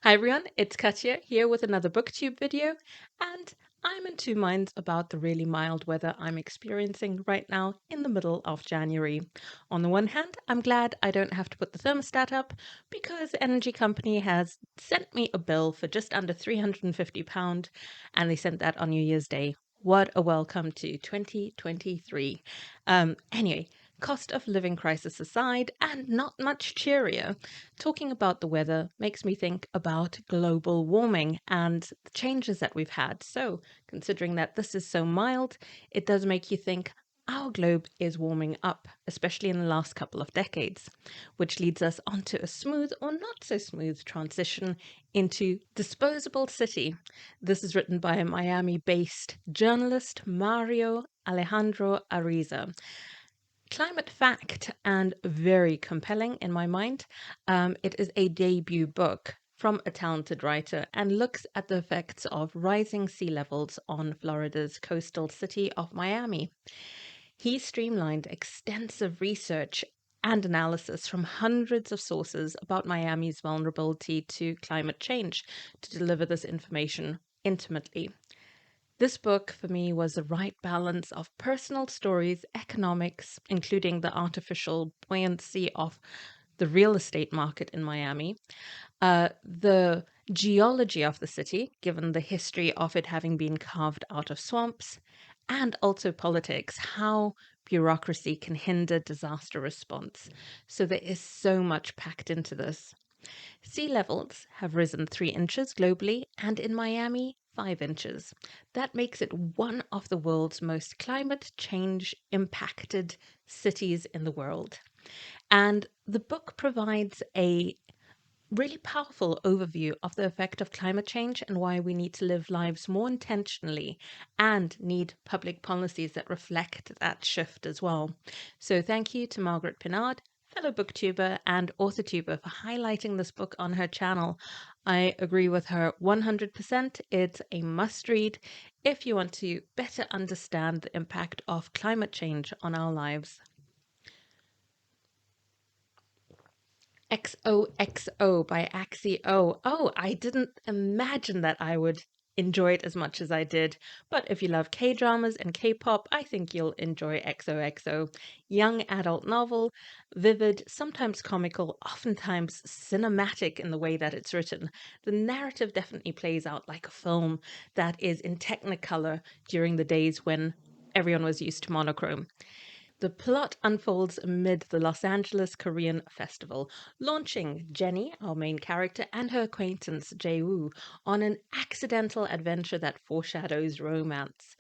Hi everyone, it's Katja here with another booktube video, and I'm in two minds about the really mild weather I'm experiencing right now in the middle of January. On the one hand, I'm glad I don't have to put the thermostat up because the energy company has sent me a bill for just under £350 and they sent that on New Year's Day. What a welcome to 2023. Anyway, cost of living crisis aside, and not much cheerier, talking about the weather makes me think about global warming and the changes that we've had. So, considering that this is so mild, it does make you think our globe is warming up, especially in the last couple of decades, which leads us onto a smooth or not so smooth transition into Disposable City. This is written by a Miami-based journalist, Mario Alejandro Ariza. Climate fact and very compelling in my mind. It is a debut book from a talented writer and looks at the effects of rising sea levels on Florida's coastal city of Miami. He streamlined extensive research and analysis from hundreds of sources about Miami's vulnerability to climate change to deliver this information intimately. This book for me was the right balance of personal stories, economics, including the artificial buoyancy of the real estate market in Miami, the geology of the city, given the history of it having been carved out of swamps, and also politics, how bureaucracy can hinder disaster response. So there is so much packed into this. Sea levels have risen 3 inches globally, and in Miami, 5 inches. That makes it one of the world's most climate change impacted cities in the world. And the book provides a really powerful overview of the effect of climate change and why we need to live lives more intentionally and need public policies that reflect that shift as well. So thank you to Margaret Pinard, fellow booktuber and authortuber, for highlighting this book on her channel. I agree with her 100%. It's a must read if you want to better understand the impact of climate change on our lives. XOXO by Axie Oh. Oh, I didn't imagine that I would enjoy it as much as I did. But if you love K-dramas and K-pop, I think you'll enjoy XOXO. Young adult novel, vivid, sometimes comical, oftentimes cinematic in the way that it's written. The narrative definitely plays out like a film that is in Technicolor during the days when everyone was used to monochrome. The plot unfolds amid the Los Angeles Korean Festival, launching Jenny, our main character, and her acquaintance Jae-woo on an accidental adventure that foreshadows romance.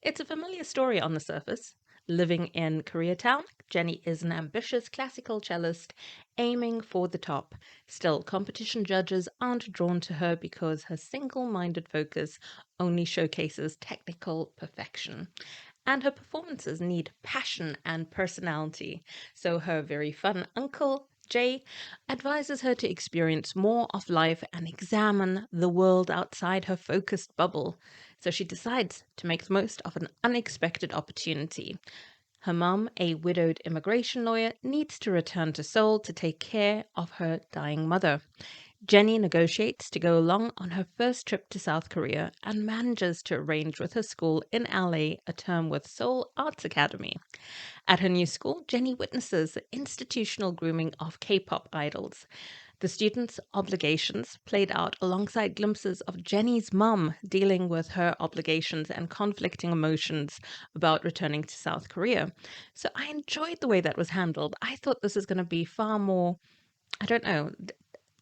It's a familiar story on the surface. Living in Koreatown, Jenny is an ambitious classical cellist aiming for the top. Still, competition judges aren't drawn to her because her single-minded focus only showcases technical perfection. And her performances need passion and personality. So her very fun uncle, Jay, advises her to experience more of life and examine the world outside her focused bubble. So she decides to make the most of an unexpected opportunity. Her mum, a widowed immigration lawyer, needs to return to Seoul to take care of her dying mother. Jenny negotiates to go along on her first trip to South Korea and manages to arrange with her school in LA a term with Seoul Arts Academy. At her new school, Jenny witnesses the institutional grooming of K-pop idols. The students' obligations played out alongside glimpses of Jenny's mum dealing with her obligations and conflicting emotions about returning to South Korea. So I enjoyed the way that was handled. I thought this was going to be far more, I don't know,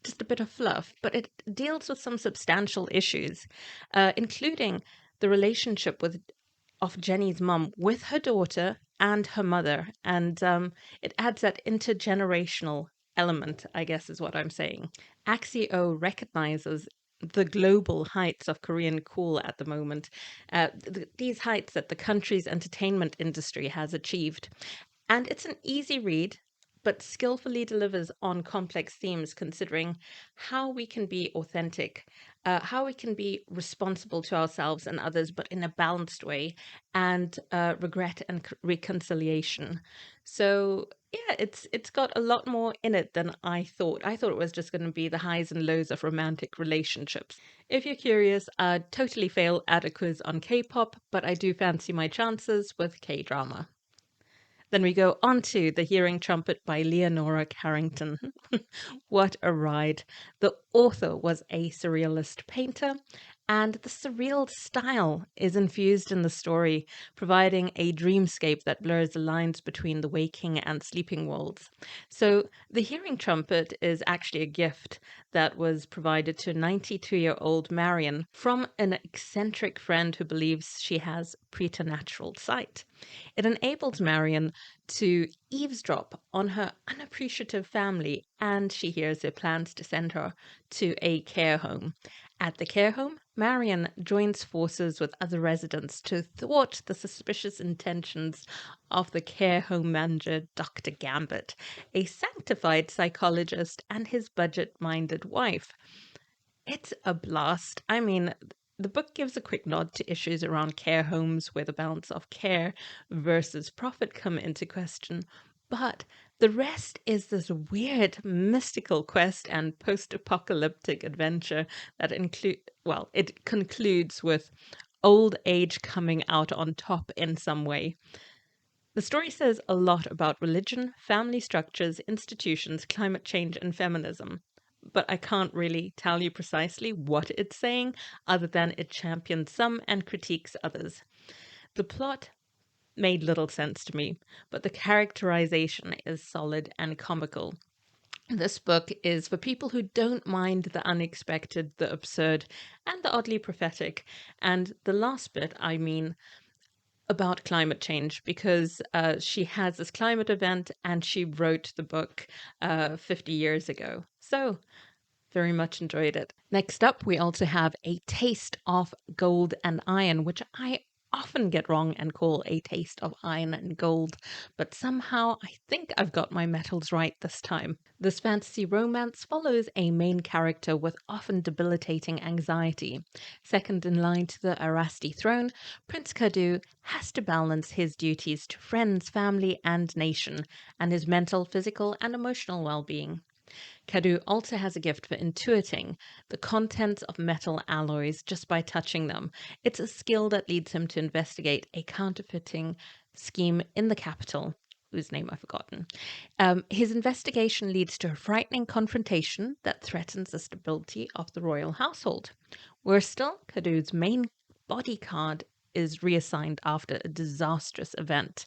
just a bit of fluff, but it deals with some substantial issues, including the relationship of Jenny's mum with her daughter and her mother, and it adds that intergenerational element, I guess, is what I'm saying. Axie Oh recognizes the global heights of Korean cool at the moment, these heights that the country's entertainment industry has achieved. And it's an easy read, but skillfully delivers on complex themes, considering how we can be authentic, how we can be responsible to ourselves and others, but in a balanced way, and regret and reconciliation. So Yeah, it's got a lot more in it than I thought. I thought it was just going to be the highs and lows of romantic relationships. If you're curious, I'd totally fail at a quiz on K-pop, but I do fancy my chances with K-drama. Then we go on to The Hearing Trumpet by Leonora Carrington. What a ride. The author was a surrealist painter, and the surreal style is infused in the story, providing a dreamscape that blurs the lines between the waking and sleeping worlds. So, The Hearing Trumpet is actually a gift that was provided to 92-year-old Marion from an eccentric friend who believes she has preternatural sight. It enables Marion to eavesdrop on her unappreciative family, and she hears their plans to send her to a care home. At the care home, Marion joins forces with other residents to thwart the suspicious intentions of the care home manager, Dr. Gambit, a sanctified psychologist, and his budget minded wife. It's a blast. I mean, the book gives a quick nod to issues around care homes where the balance of care versus profit come into question. But the rest is this weird mystical quest and post-apocalyptic adventure that it concludes with old age coming out on top in some way. The story says a lot about religion, family structures, institutions, climate change, and feminism. But I can't really tell you precisely what it's saying, other than it champions some and critiques others. The plot made little sense to me, but the characterization is solid and comical. This book is for people who don't mind the unexpected, the absurd, and the oddly prophetic. And the last bit, I mean, about climate change, because she has this climate event and she wrote the book 50 years ago. So, very much enjoyed it. Next up, we also have A Taste of Gold and Iron, which I often get wrong and call A Taste of Iron and Gold, but somehow I think I've got my metals right this time. This fantasy romance follows a main character with often debilitating anxiety. Second in line to the Arasti throne, Prince Kadu has to balance his duties to friends, family, and nation, and his mental, physical, and emotional well being. Kadu also has a gift for intuiting the contents of metal alloys just by touching them. It's a skill that leads him to investigate a counterfeiting scheme in the capital, whose name I've forgotten. His investigation leads to a frightening confrontation that threatens the stability of the royal household. Worse still, Kadu's main bodyguard is reassigned after a disastrous event.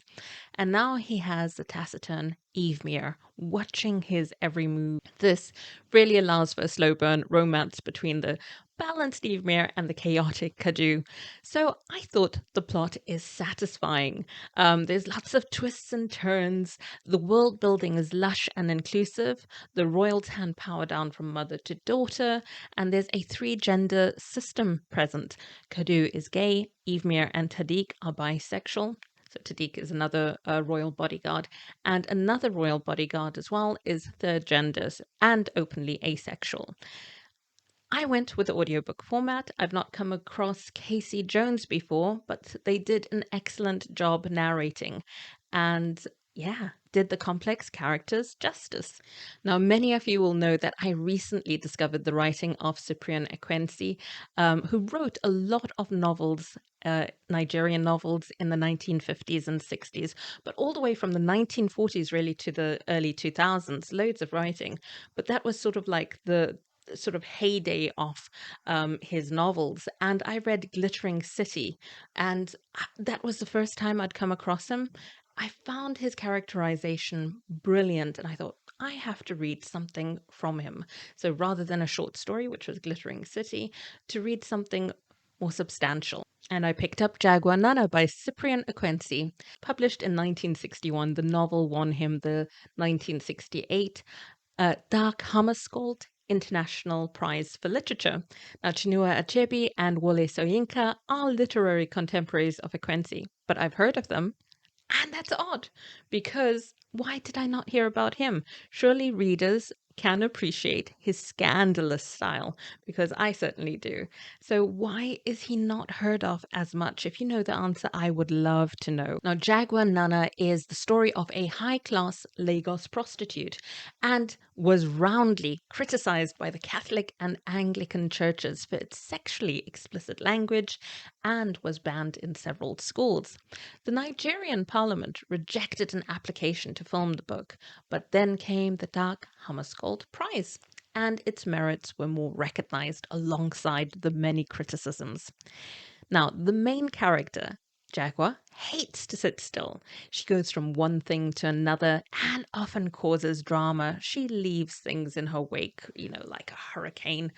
And now he has the taciturn Evemere watching his every move. This really allows for a slow burn romance between the balanced Evemere and the chaotic Kadu. So I thought the plot is satisfying. There's lots of twists and turns. The world building is lush and inclusive. The royals hand power down from mother to daughter, and there's a three-gender system present. Kadu is gay, Evemere and Tadik are bisexual. So Tadik is another royal bodyguard, and another royal bodyguard as well is third genders and openly asexual. I went with the audiobook format. I've not come across Casey Jones before, but they did an excellent job narrating. And yeah, did the complex characters justice. Now, many of you will know that I recently discovered the writing of Cyprian Ekwensi, who wrote a lot of novels, Nigerian novels in the 1950s and 60s, but all the way from the 1940s really to the early 2000s, loads of writing. But that was sort of like the sort of heyday of his novels. And I read Glittering City, and that was the first time I'd come across him. I found his characterization brilliant, and I thought, I have to read something from him. So rather than a short story, which was Glittering City, to read something more substantial. And I picked up Jaguar Nana by Cyprian Ekwensi. Published in 1961, the novel won him the 1968 Dark Hammarskjöld International Prize for Literature. Now, Chinua Achebe and Wole Soyinka are literary contemporaries of Ekwensi, but I've heard of them. And that's odd, because why did I not hear about him? Surely readers can appreciate his scandalous style, because I certainly do. So why is he not heard of as much? If you know the answer, I would love to know. Now, Jaguar Nana is the story of a high-class Lagos prostitute and was roundly criticized by the Catholic and Anglican churches for its sexually explicit language and was banned in several schools. The Nigerian parliament rejected an application to film the book, but then came the Dark Hammarskjöld Prize, and its merits were more recognized alongside the many criticisms. Now, the main character, Jagua, hates to sit still. She goes from one thing to another and often causes drama. She leaves things in her wake, like a hurricane.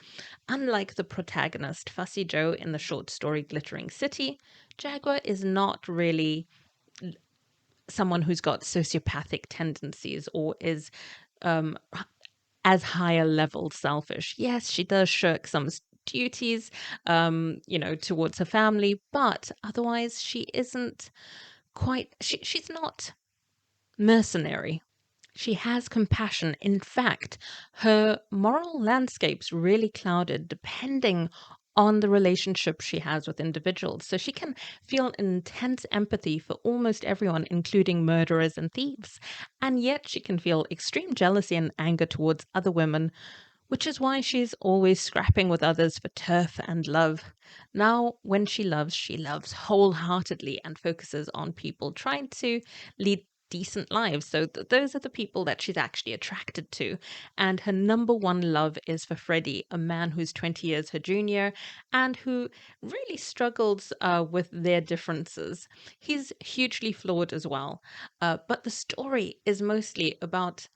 Unlike the protagonist, Fussy Joe, in the short story Glittering City, Jagua is not really someone who's got sociopathic tendencies or is as higher level selfish. Yes, she does shirk some duties, towards her family, but otherwise she isn't she's not mercenary. She has compassion. In fact, her moral landscape's really clouded depending on the relationship she has with individuals. So she can feel intense empathy for almost everyone, including murderers and thieves. And yet she can feel extreme jealousy and anger towards other women, which is why she's always scrapping with others for turf and love. Now, when she loves wholeheartedly and focuses on people trying to lead decent lives. So those are the people that she's actually attracted to. And her number one love is for Freddie, a man who's 20 years her junior and who really struggles with their differences. He's hugely flawed as well. But the story is mostly about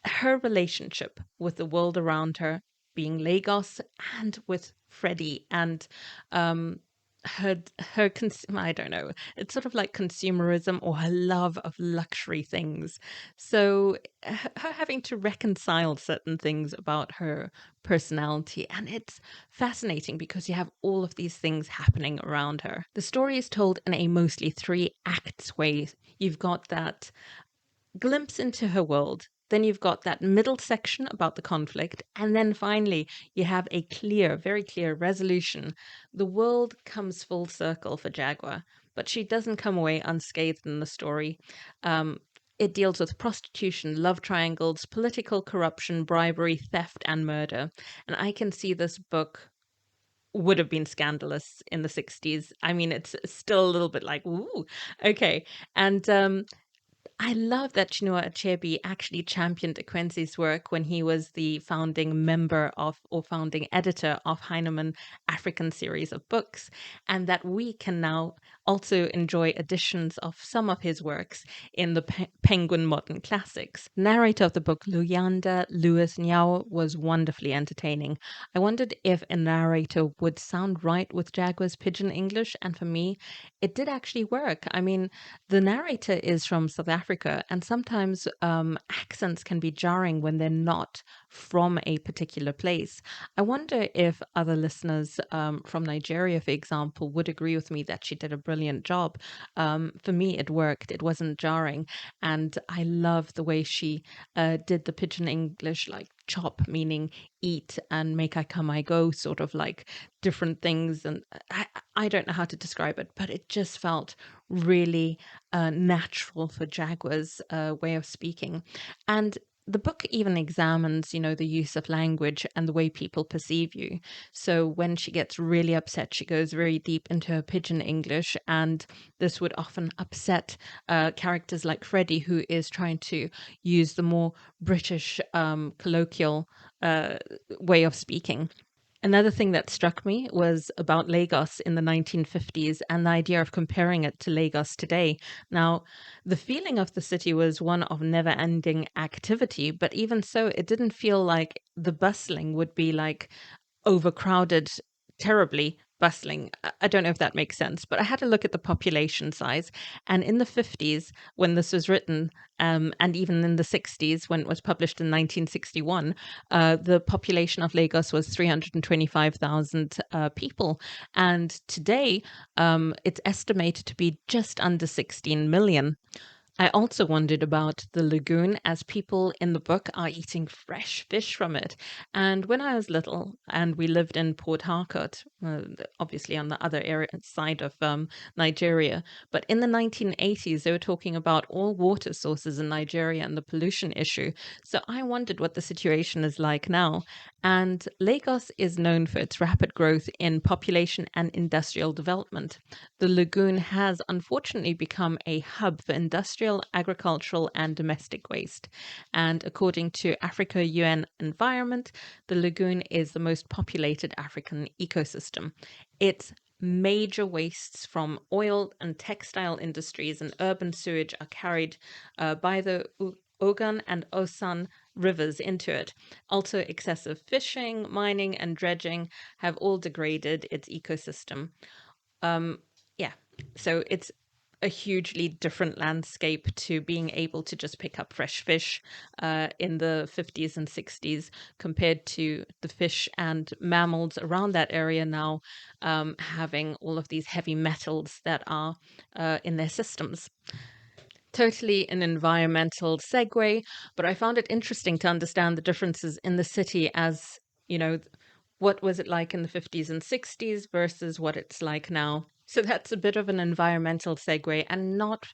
her relationship with the world around her, being Lagos, and with Freddie, and um, I don't know, it's sort of like consumerism or her love of luxury things. So her having to reconcile certain things about her personality, and it's fascinating because you have all of these things happening around her. The story is told in a mostly three acts way. You've got that glimpse into her world. Then you've got that middle section about the conflict. And then finally, you have a clear, very clear resolution. The world comes full circle for Jagua, but she doesn't come away unscathed in the story. Um, it deals with prostitution, love triangles, political corruption, bribery, theft, and murder. And I can see this book would have been scandalous in the 60s. I mean, it's still a little bit like, ooh, okay. And I love that Chinua Achebe actually championed Ekwensi's work when he was the founding member of or founding editor of Heinemann African series of books, and that we can now also enjoy editions of some of his works in the Penguin Modern Classics. Narrator of the book, Luyanda Lewis Nyao, was wonderfully entertaining. I wondered if a narrator would sound right with Jaguar's pidgin English, and for me, it did actually work. I mean, the narrator is from South Africa, and sometimes accents can be jarring when they're not from a particular place. I wonder if other listeners from Nigeria, for example, would agree with me that she did a brilliant job. For me, it worked. It wasn't jarring. And I love the way she did the pidgin English, like chop, meaning eat, and make I come, I go, sort of like different things. And I don't know how to describe it, but it just felt really natural for Jaguar's way of speaking. And the book even examines, the use of language and the way people perceive you. So when she gets really upset, she goes very deep into her pidgin English, and this would often upset characters like Freddie, who is trying to use the more British colloquial way of speaking. Another thing that struck me was about Lagos in the 1950s and the idea of comparing it to Lagos today. Now, the feeling of the city was one of never ending activity, but even so, it didn't feel like the bustling would be like overcrowded, terribly bustling. I don't know if that makes sense, but I had a look at the population size. And in the 50s, when this was written, and even in the 60s, when it was published in 1961, the population of Lagos was 325,000 people. And today, it's estimated to be just under 16 million. I also wondered about the lagoon, as people in the book are eating fresh fish from it. And when I was little and we lived in Port Harcourt, obviously on the other area side of Nigeria, but in the 1980s, they were talking about all water sources in Nigeria and the pollution issue. So I wondered what the situation is like now. And Lagos is known for its rapid growth in population and industrial development. The lagoon has unfortunately become a hub for industrial, agricultural, and domestic waste. And according to Africa UN Environment, the lagoon is the most populated African ecosystem. Its major wastes from oil and textile industries and urban sewage are carried by the Ogun and Osan rivers into it. Also, excessive fishing, mining, and dredging have all degraded its ecosystem. Um, yeah, so it's a hugely different landscape to being able to just pick up fresh fish in the 50s and 60s compared to the fish and mammals around that area now having all of these heavy metals that are in their systems. Totally an environmental segue, but I found it interesting to understand the differences in the city as, you know, what was it like in the 50s and 60s versus what it's like now. So that's a bit of an environmental segue and not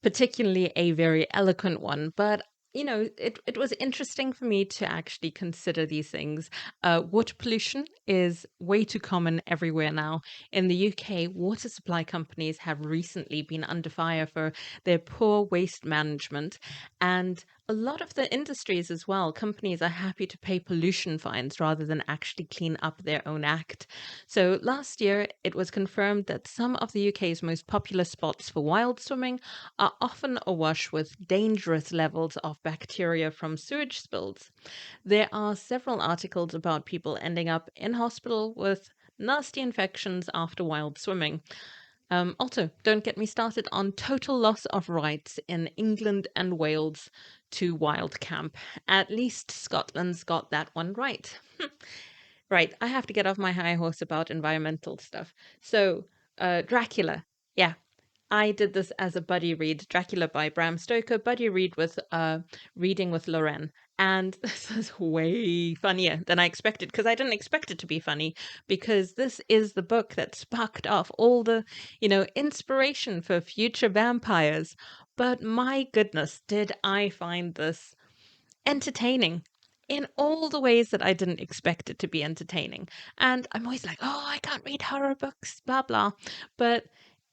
particularly a very eloquent one, but it was interesting for me to actually consider these things. Water pollution is way too common everywhere now. In the UK, water supply companies have recently been under fire for their poor waste management. And a lot of the industries as well, companies are happy to pay pollution fines rather than actually clean up their own act. So last year, it was confirmed that some of the UK's most popular spots for wild swimming are often awash with dangerous levels of bacteria from sewage spills. There are several articles about people ending up in hospital with nasty infections after wild swimming. Also, don't get me started on total loss of rights in England and Wales to wild camp. At least Scotland's got that one right. Right, I have to get off my high horse about environmental stuff. So, Dracula. Yeah, I did this as a buddy read, Dracula by Bram Stoker, buddy read with reading with Lorraine. And this is way funnier than I expected because I didn't expect it to be funny because this is the book that sparked off all the, inspiration for future vampires. But my goodness, did I find this entertaining in all the ways that I didn't expect it to be entertaining. And I'm always like, oh, I can't read horror books, blah, blah. But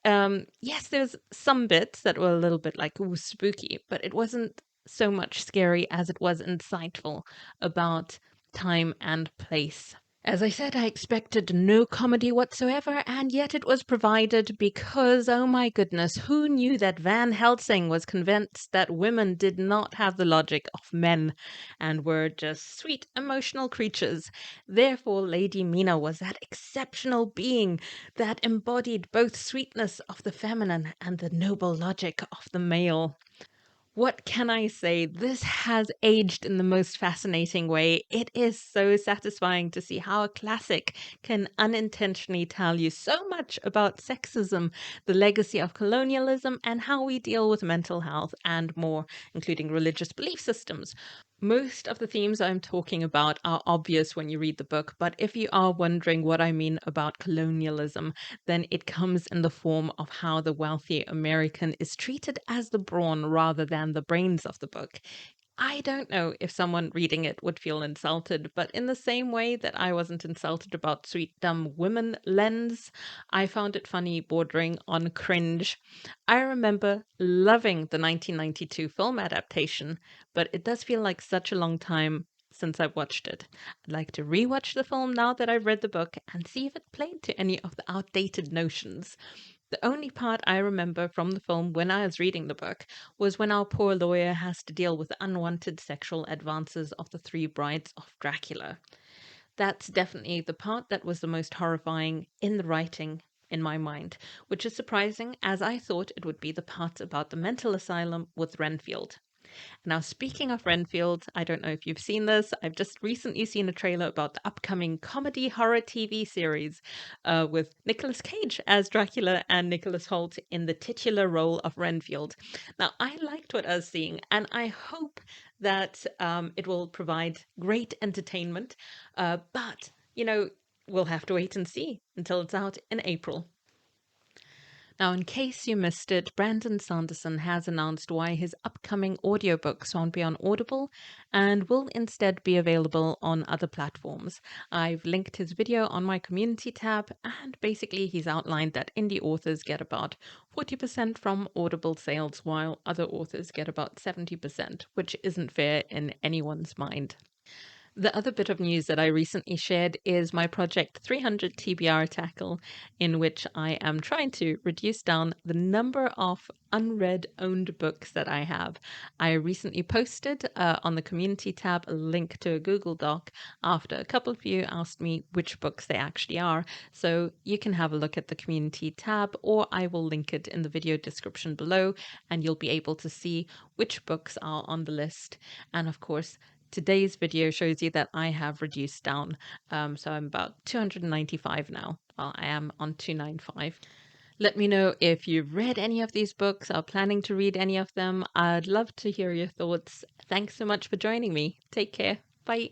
yes, there's some bits that were a little bit like, ooh, spooky, but it wasn't so much scary as it was insightful about time and place. As I said, I expected no comedy whatsoever, and yet it was provided because, oh my goodness, who knew that Van Helsing was convinced that women did not have the logic of men and were just sweet, emotional creatures? Therefore, Lady Mina was that exceptional being that embodied both sweetness of the feminine and the noble logic of the male. What can I say? This has aged in the most fascinating way. It is so satisfying to see how a classic can unintentionally tell you so much about sexism, the legacy of colonialism, and how we deal with mental health and more, including religious belief systems. Most of the themes I'm talking about are obvious when you read the book, but if you are wondering what I mean about colonialism, then it comes in the form of how the wealthy American is treated as the brawn rather than the brains of the book. I don't know if someone reading it would feel insulted, but in the same way that I wasn't insulted about Sweet Dumb Women lens, I found it funny bordering on cringe. I remember loving the 1992 film adaptation, but it does feel like such a long time since I've watched it. I'd like to rewatch the film now that I've read the book and see if it played to any of the outdated notions. The only part I remember from the film when I was reading the book was when our poor lawyer has to deal with the unwanted sexual advances of the three brides of Dracula. That's definitely the part that was the most horrifying in the writing in my mind, which is surprising as I thought it would be the part about the mental asylum with Renfield. Now, speaking of Renfield, I don't know if you've seen this. I've just recently seen a trailer about the upcoming comedy horror TV series with Nicolas Cage as Dracula and Nicholas Hoult in the titular role of Renfield. Now, I liked what I was seeing, and I hope that it will provide great entertainment. But, we'll have to wait and see until it's out in April. Now, in case you missed it, Brandon Sanderson has announced why his upcoming audiobooks won't be on Audible and will instead be available on other platforms. I've linked his video on my community tab, and basically, he's outlined that indie authors get about 40% from Audible sales, while other authors get about 70%, which isn't fair in anyone's mind. The other bit of news that I recently shared is my project 300 TBR tackle, in which I am trying to reduce down the number of unread owned books that I have. I recently posted on the community tab a link to a Google Doc after a couple of you asked me which books they actually are. So you can have a look at the community tab, or I will link it in the video description below, and you'll be able to see which books are on the list. And of course, today's video shows you that I have reduced down. So I'm about 295 now. Well, I am on 295. Let me know if you've read any of these books, are planning to read any of them. I'd love to hear your thoughts. Thanks so much for joining me. Take care. Bye.